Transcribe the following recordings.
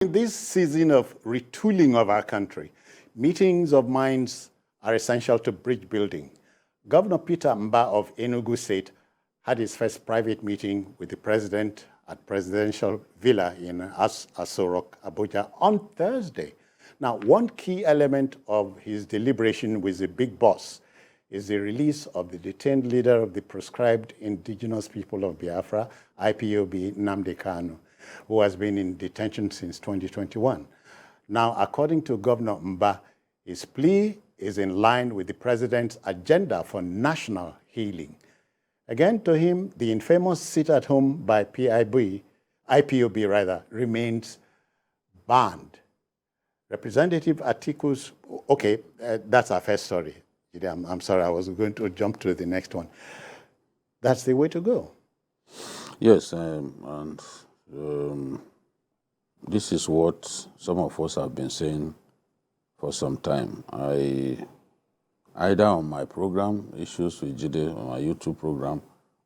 In this season of retooling of our country, meetings of minds are essential to bridge building. Governor Peter Mbah of Enugu State had his first private meeting with the president at Presidential Villa in Aso Rock, Abuja on Thursday. Now, one key element of his deliberation with the big boss is the release of the detained leader of the proscribed indigenous people of Biafra, IPOB, Nnamdi Kanu, who has been in detention since 2021. Now, according to Governor Mbah, his plea is in line with the president's agenda for national healing. Again, to him, the infamous sit-at-home by IPOB remains banned. Representative Atiku's, okay, that's our first story. I'm sorry, I was going to jump to the next one. That's the way to go. Yes, this is what some of us have been saying for some time. Either on my program, Issues with Jide, on my YouTube program,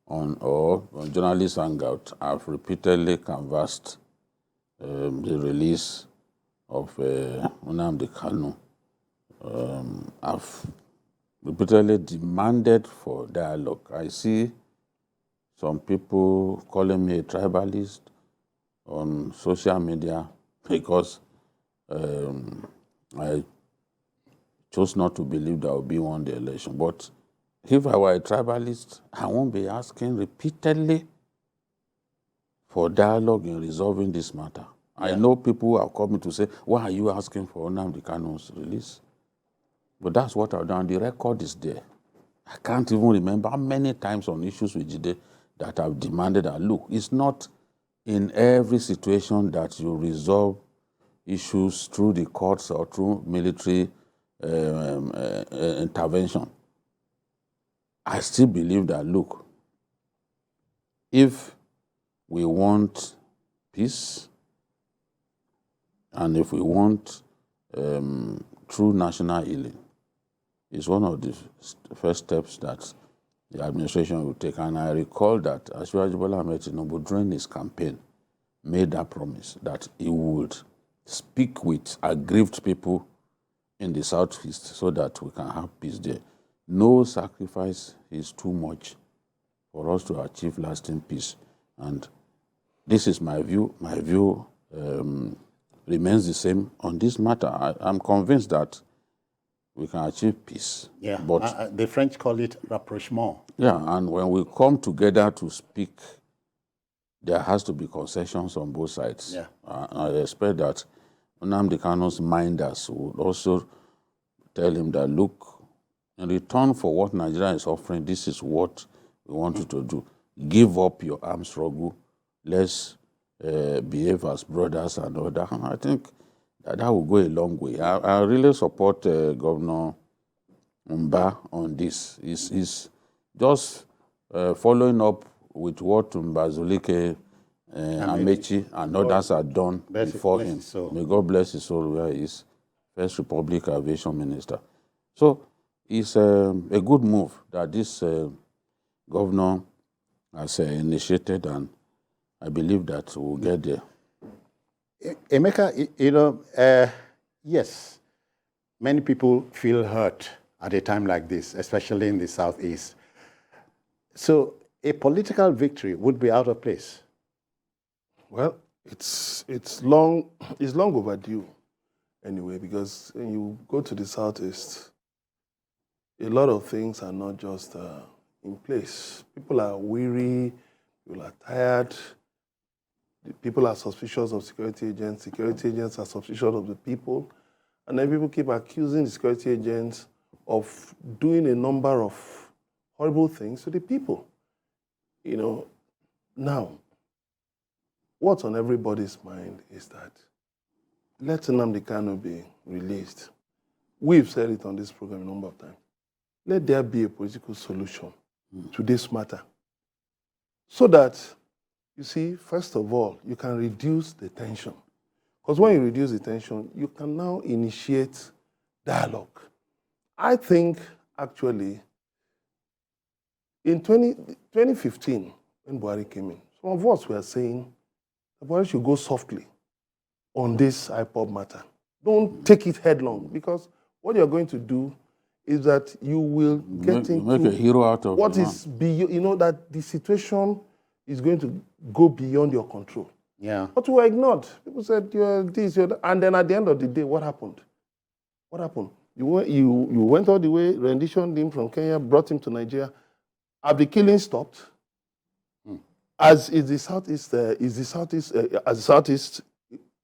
or on Journalist Hangout, I've repeatedly canvassed the release of Nnamdi Kanu. I've repeatedly demanded for dialogue. I see some people calling me a tribalist on social media because I chose not to believe that I would be won the election. But if I were a tribalist, I won't be asking repeatedly for dialogue in resolving this matter. Yeah. I know people who have come to say, why are you asking for Nnamdi Kanu's release? But that's what I've done. The record is there. I can't even remember how many times on Issues with Jide that I've demanded that, look, it's not in every situation that you resolve issues through the courts or through military intervention. I still believe that, look, if we want peace and if we want true national healing, it's one of the first steps that the administration will take. And I recall that President Bola Ahmed Tinubu, during his campaign, made that promise that he would speak with aggrieved people in the Southeast so that we can have peace there. No sacrifice is too much for us to achieve lasting peace. And this is my view. My view remains the same on this matter. I'm convinced that we can achieve peace. Yeah, but the French call it rapprochement. Yeah, and when we come together to speak, there has to be concessions on both sides. Yeah. I expect that Nnamdi Kanu's minders would also tell him that, look, in return for what Nigeria is offering, this is what we want you to do. Give up your armed struggle. Let's behave as brothers and all that. And I think that will go a long way. I really support Governor Mbah on this. He's just following up with what Mbazulike Amechi and others have done before him. May God bless his soul where he is, First Republic Aviation Minister. So it's a good move that this governor has initiated, and I believe that we'll get there. Emeka, yes, many people feel hurt at a time like this, especially in the Southeast. So a political victory would be out of place. Well, it's long overdue anyway, because when you go to the Southeast, a lot of things are not just in place. People are weary, people are tired, people are suspicious of security agents are suspicious of the people, and then people keep accusing the security agents of doing a number of horrible things to the people. You know, now, what's on everybody's mind is that let Nnamdi Kanu be released. We've said it on this program a number of times. Let there be a political solution to this matter so that, you see, first of all, you can reduce the tension. Because when you reduce the tension, you can now initiate dialogue. I think, actually, in 2015, when Buhari came in, some of us were saying, Buhari should go softly. on this IPOB matter. Don't take it headlong, because what you're going to do is that you will get into make a hero out of what the man. is beyond, that the situation is going to go beyond your control. Yeah. But we were ignored. People said, you're this, you're that. And then at the end of the day, what happened? What happened? You went all the way, renditioned him from Kenya, brought him to Nigeria. Have the killing stopped? As the Southeast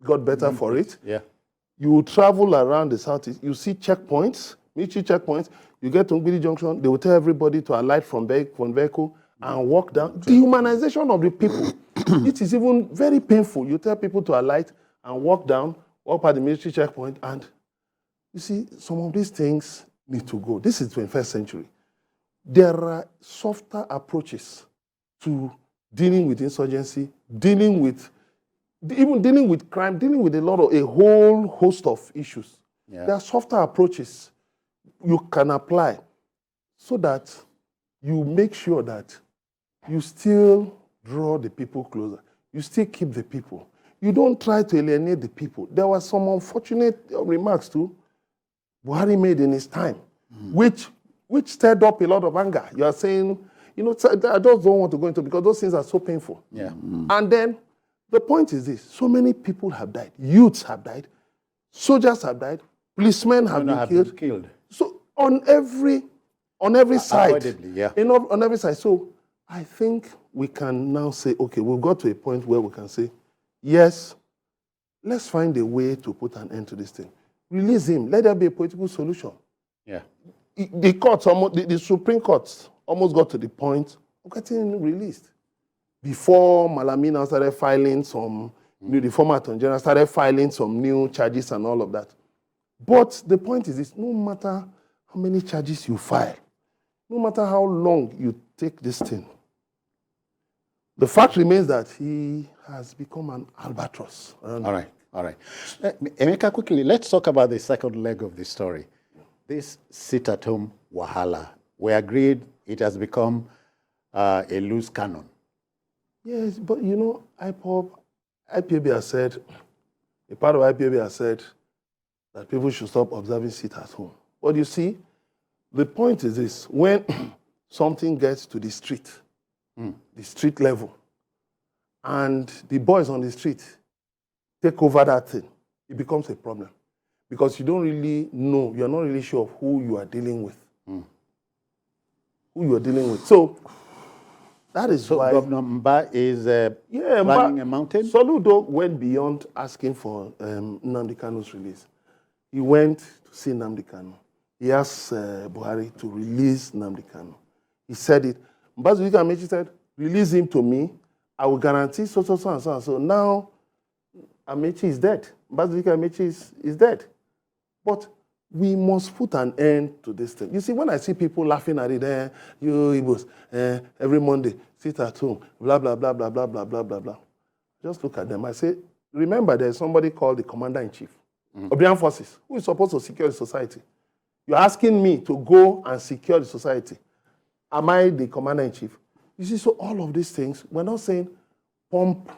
got better for it? Yeah. You travel around the Southeast, you see checkpoints, military checkpoints. You get to Mbidi Junction, they will tell everybody to alight from vehicle and walk down. Dehumanization of the people. It is even very painful. You tell people to alight and walk down, walk by the military checkpoint, and you see, some of these things need to go. This is 21st century. There are softer approaches to dealing with insurgency, dealing with crime, dealing with a whole host of issues. Yeah. There are softer approaches you can apply so that you make sure that you still draw the people closer. You still keep the people. You don't try to alienate the people. There were some unfortunate remarks too Buhari made in his time, which stirred up a lot of anger. You are saying, I just don't want to go into, because those things are so painful. Yeah. And then the point is this: so many people have died, youths have died, soldiers have died, policemen have been killed. So on every side, Avoidably, yeah. On every side. So I think we can now say, okay, we've got to a point where we can say, yes, let's find a way to put an end to this thing. Release him. Let there be a political solution. Yeah. The courts, the Supreme Court almost got to the point of getting him released. Before Malamina started filing some, the former Attorney General started filing some new charges and all of that. But the point is this: no matter how many charges you file, no matter how long you take this thing, the fact remains that he has become an albatross. All right. Emeka, quickly, let's talk about the second leg of the story. This sit-at-home wahala. We agreed it has become a loose cannon. Yes, but IPOB has said, a part of IPOB has said that people should stop observing sit-at-home. But you see, the point is this: when something gets to the street level, and the boys on the street take over that thing, it becomes a problem. Because you don't really know, you're not really sure of who you are dealing with. Who you are dealing with. So, that is why Governor Mbah is climbing a mountain? Soludo went beyond asking for Nnamdi Kanu's release. He went to see Nnamdi Kanu. He asked Buhari to release Nnamdi Kanu. He said it. Mbazulika Amechi said, release him to me. I will guarantee so. So now, Amechi is dead. Mbazulika Amechi is dead. But we must put an end to this thing. You see, when I see people laughing at it, you Igbos, every Monday, sit at home, blah, blah, blah, blah, blah, blah, blah, blah, blah. Just look at them. I say, remember, there's somebody called the Commander-in-Chief of the Armed Forces who is supposed to secure the society. You're asking me to go and secure the society. Am I the Commander-in-Chief? You see, so all of these things, we're not saying pump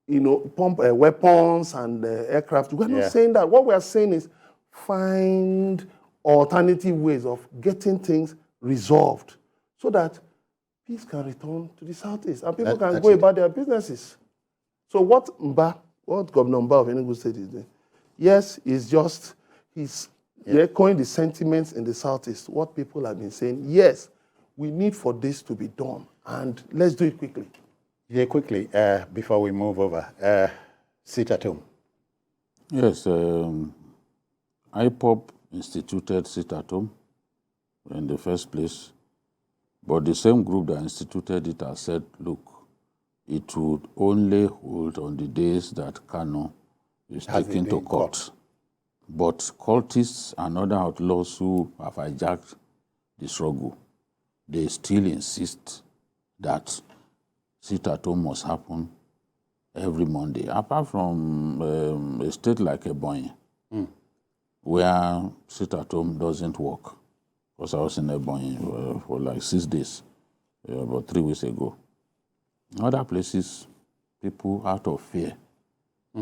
weapons and aircraft. We're not saying that. What we're saying is find alternative ways of getting things resolved so that peace can return to the Southeast and people can go about their businesses. So what Governor Mbah of Enugu State is doing, yes, he's echoing the sentiments in the Southeast, what people have been saying. Yes, we need for this to be done, and let's do it quickly. Yeah, quickly, before we move over, sit at home. Yes, IPOB instituted sit at home in the first place, but the same group that instituted it has said, look, it would only hold on the days that Kanu is taken to court. But cultists and other outlaws who have hijacked the struggle, they still insist that sit-at-home must happen every Monday, apart from a state like Ebonyi, where sit-at-home doesn't work. Because I was in Ebonyi for like 6 days, about 3 weeks ago. In other places, people, out of fear,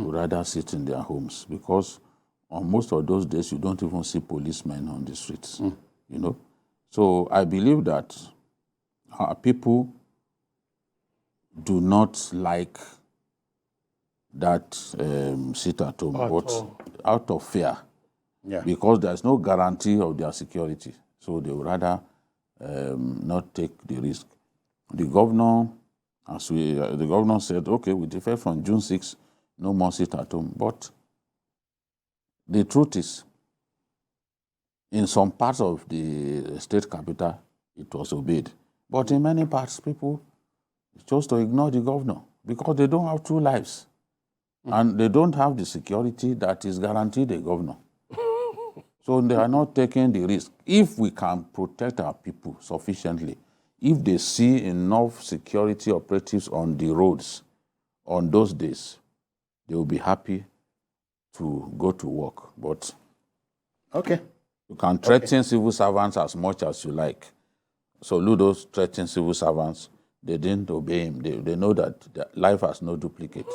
would rather sit in their homes, because on most of those days you don't even see policemen on the streets, you know. So I believe that our people do not like that sit at home, but out of fear, because there's no guarantee of their security. So they would rather not take the risk. The governor, the governor said, okay, with effect from June 6, no more sit at home. But the truth is, in some parts of the state capital, it was obeyed. But in many parts, people chose to ignore the governor because they don't have two lives. And they don't have the security that is guaranteed a governor. So they are not taking the risk. If we can protect our people sufficiently, if they see enough security operatives on the roads on those days, they will be happy to go to work. But you can threaten civil servants as much as you like. So those threatening civil servants, they didn't obey him. They know that life has no duplicate.